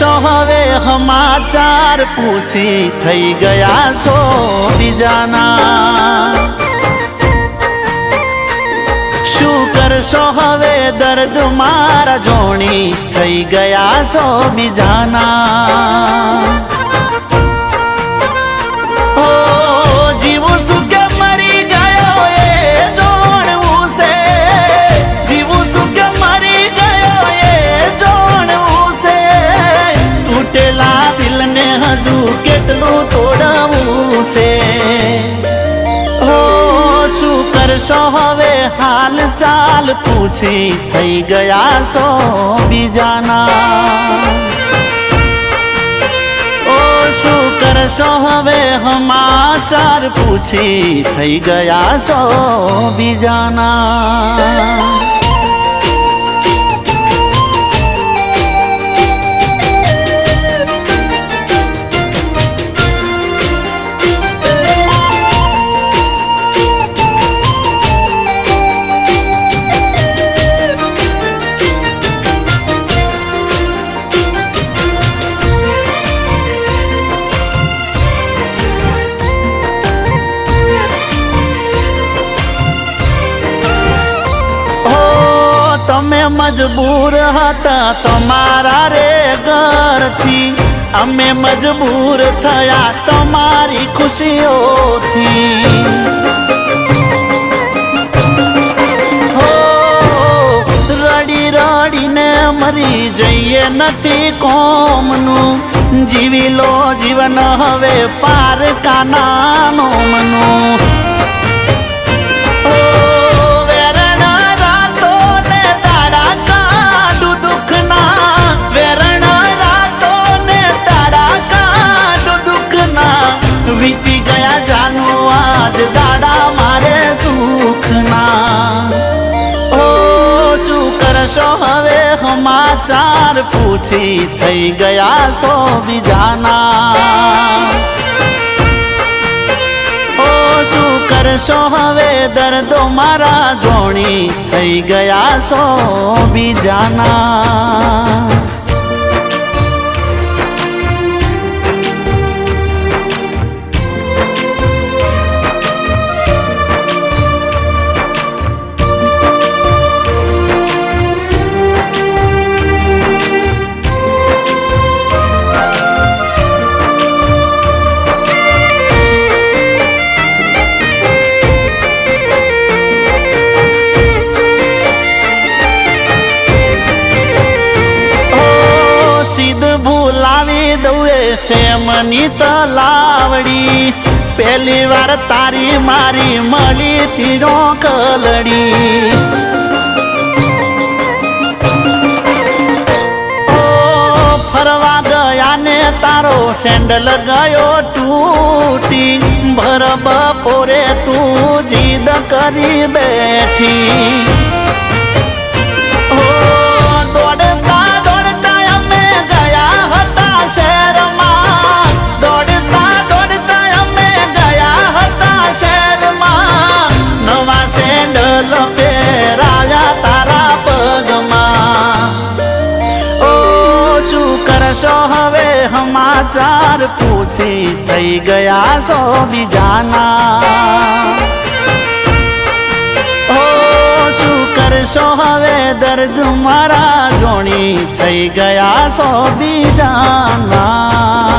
કરશો હવે સમાચાર પૂછી થઈ ગયા છો બીજાના શું કરશો હવે દર્દ મારા જોણી થઈ ગયા છો બીજાના ઓ જીવું શું કે મરી ગયો એ જોણવું છે જીવું શું કે મરી ગયો એ જોણવું છે તૂટેલા દિલને હજુ કેટલું તોડવું છે શું કરશો હવે હાલ ચાલ પૂછી થઈ ગયા છો બીજાના ઓ શું કરશો હવે સમાચાર પૂછી થઈ ગયા છો બીજાના તમે મજબૂર હતા તમારા રે ઘરથી અમે મજબૂર થયા તમારી ખુશીઓથી રડી રડીને મરી જઈએ નથી કોમનું જીવી લો જીવન હવે પારકાનાનો મનું વીતી ગયા જાનું આજ દાડા મારે સુખના ઓ શું કરશો હવે સમાચાર પૂછી થઈ ગયા છો બીજાના ઓ શું કરશો હવે દર્દો મારા જોણી થઈ ગયા છો બીજાના ભૂલાવી દઉં સેમની તલાવડી પહેલી વાર તારી મારી મળી તીરો કલડી ઓ ફરવા ગયા ને તારો સેન્ડલ ગયો તૂટી ભર બપોરે તું જીદ કરી બેઠી શહેરમાં દોડતા દોડતા અમે ગયા હતા શહેરમાં નવા સેન્ડલ પહેરાયા તારા પગમાં ઓ શું કરશો હવે સમાચાર પૂછી થઈ ગયા છો બીજાના શું કરશો હવે દર્દ મારા જોણી થઈ ગયા છો બીજાના